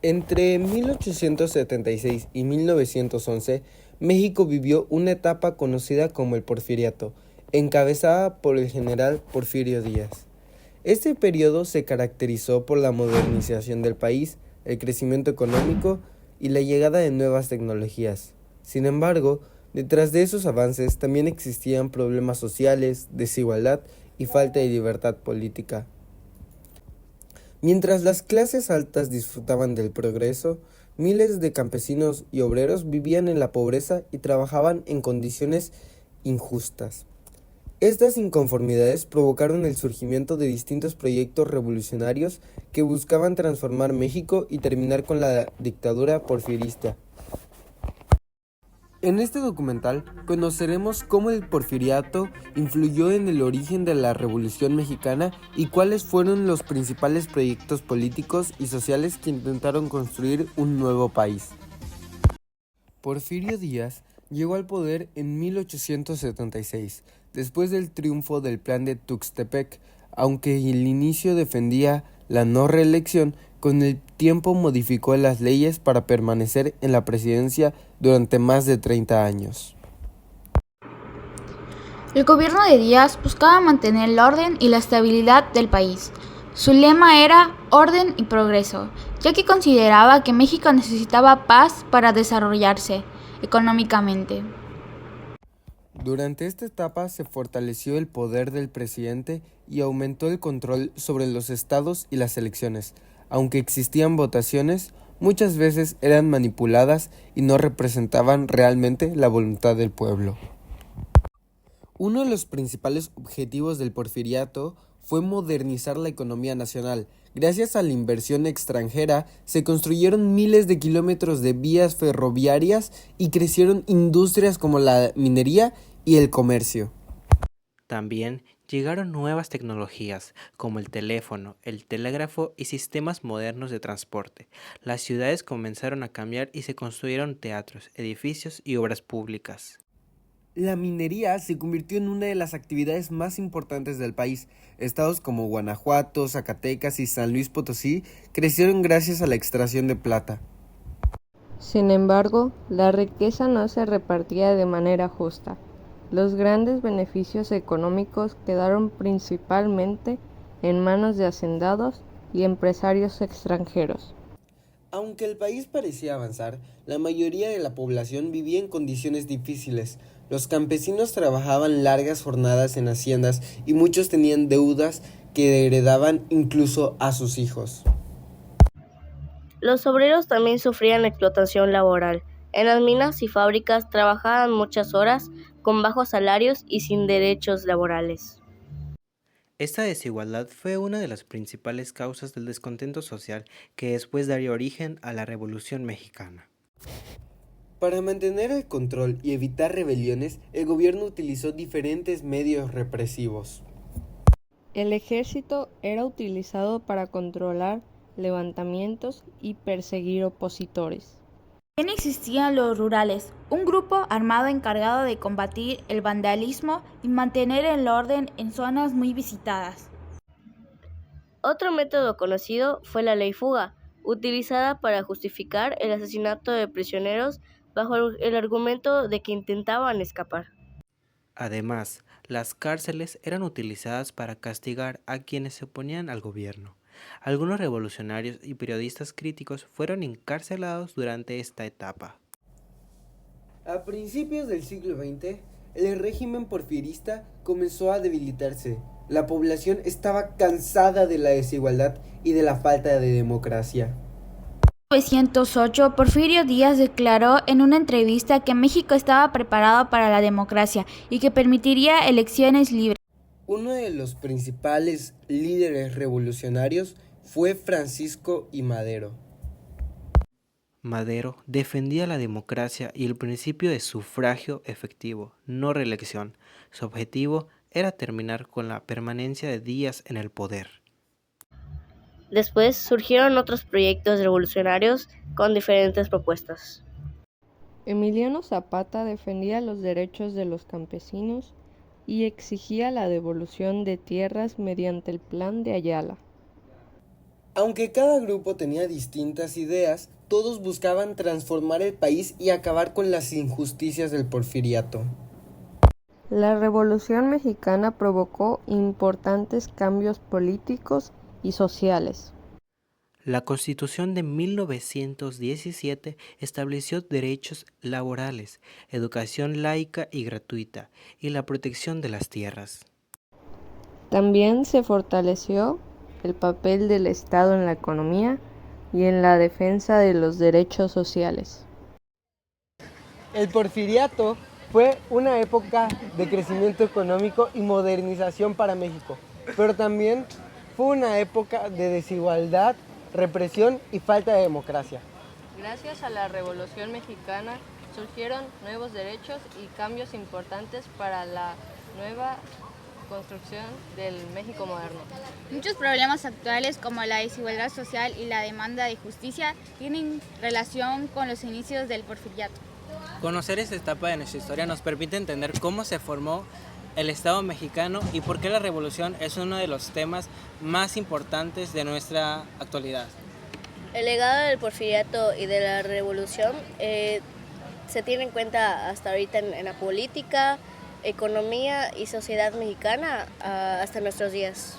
Entre 1876 y 1911, México vivió una etapa conocida como el Porfiriato, encabezada por el general Porfirio Díaz. Este periodo se caracterizó por la modernización del país, el crecimiento económico y la llegada de nuevas tecnologías. Sin embargo, detrás de esos avances también existían problemas sociales, desigualdad y falta de libertad política. Mientras las clases altas disfrutaban del progreso, miles de campesinos y obreros vivían en la pobreza y trabajaban en condiciones injustas. Estas inconformidades provocaron el surgimiento de distintos proyectos revolucionarios que buscaban transformar México y terminar con la dictadura porfirista. En este documental conoceremos cómo el porfiriato influyó en el origen de la Revolución Mexicana y cuáles fueron los principales proyectos políticos y sociales que intentaron construir un nuevo país. Porfirio Díaz llegó al poder en 1876, después del triunfo del Plan de Tuxtepec, aunque al inicio defendía la no reelección. Con el tiempo modificó las leyes para permanecer en la presidencia durante más de 30 años. El gobierno de Díaz buscaba mantener el orden y la estabilidad del país. Su lema era orden y progreso, ya que consideraba que México necesitaba paz para desarrollarse económicamente. Durante esta etapa se fortaleció el poder del presidente y aumentó el control sobre los estados y las elecciones. Aunque existían votaciones, muchas veces eran manipuladas y no representaban realmente la voluntad del pueblo. Uno de los principales objetivos del porfiriato fue modernizar la economía nacional. Gracias a la inversión extranjera, se construyeron miles de kilómetros de vías ferroviarias y crecieron industrias como la minería y el comercio. También llegaron nuevas tecnologías como el teléfono, el telégrafo y sistemas modernos de transporte. Las ciudades comenzaron a cambiar y se construyeron teatros, edificios y obras públicas. La minería se convirtió en una de las actividades más importantes del país. Estados como Guanajuato, Zacatecas y San Luis Potosí crecieron gracias a la extracción de plata. Sin embargo, la riqueza no se repartía de manera justa. Los grandes beneficios económicos quedaron principalmente en manos de hacendados y empresarios extranjeros. Aunque el país parecía avanzar, la mayoría de la población vivía en condiciones difíciles. Los campesinos trabajaban largas jornadas en haciendas y muchos tenían deudas que heredaban incluso a sus hijos. Los obreros también sufrían explotación laboral. En las minas y fábricas trabajaban muchas horas, con bajos salarios y sin derechos laborales. Esta desigualdad fue una de las principales causas del descontento social que después daría origen a la Revolución Mexicana. Para mantener el control y evitar rebeliones, el gobierno utilizó diferentes medios represivos. El ejército era utilizado para controlar levantamientos y perseguir opositores. También existían los rurales, un grupo armado encargado de combatir el vandalismo y mantener el orden en zonas muy visitadas. Otro método conocido fue la ley fuga, utilizada para justificar el asesinato de prisioneros bajo el argumento de que intentaban escapar. Además, las cárceles eran utilizadas para castigar a quienes se oponían al gobierno. Algunos revolucionarios y periodistas críticos fueron encarcelados durante esta etapa. A principios del siglo XX, el régimen porfirista comenzó a debilitarse. La población estaba cansada de la desigualdad y de la falta de democracia. En 1908, Porfirio Díaz declaró en una entrevista que México estaba preparado para la democracia y que permitiría elecciones libres. Uno de los principales líderes revolucionarios fue Francisco I. Madero. Madero defendía la democracia y el principio de sufragio efectivo, no reelección. Su objetivo era terminar con la permanencia de Díaz en el poder. Después surgieron otros proyectos revolucionarios con diferentes propuestas. Emiliano Zapata defendía los derechos de los campesinos y exigía la devolución de tierras mediante el Plan de Ayala. Aunque cada grupo tenía distintas ideas, todos buscaban transformar el país y acabar con las injusticias del porfiriato. La Revolución Mexicana provocó importantes cambios políticos y sociales. La Constitución de 1917 estableció derechos laborales, educación laica y gratuita, y la protección de las tierras. También se fortaleció el papel del Estado en la economía y en la defensa de los derechos sociales. El porfiriato fue una época de crecimiento económico y modernización para México, pero también fue una época de desigualdad, represión y falta de democracia. Gracias a la Revolución Mexicana surgieron nuevos derechos y cambios importantes para la nueva construcción del México moderno. Muchos problemas actuales como la desigualdad social y la demanda de justicia tienen relación con los inicios del porfiriato. Conocer esta etapa de nuestra historia nos permite entender cómo se formó el Estado mexicano y por qué la revolución es uno de los temas más importantes de nuestra actualidad. El legado del porfiriato y de la revolución se tiene en cuenta hasta ahorita en la política, economía y sociedad mexicana hasta nuestros días.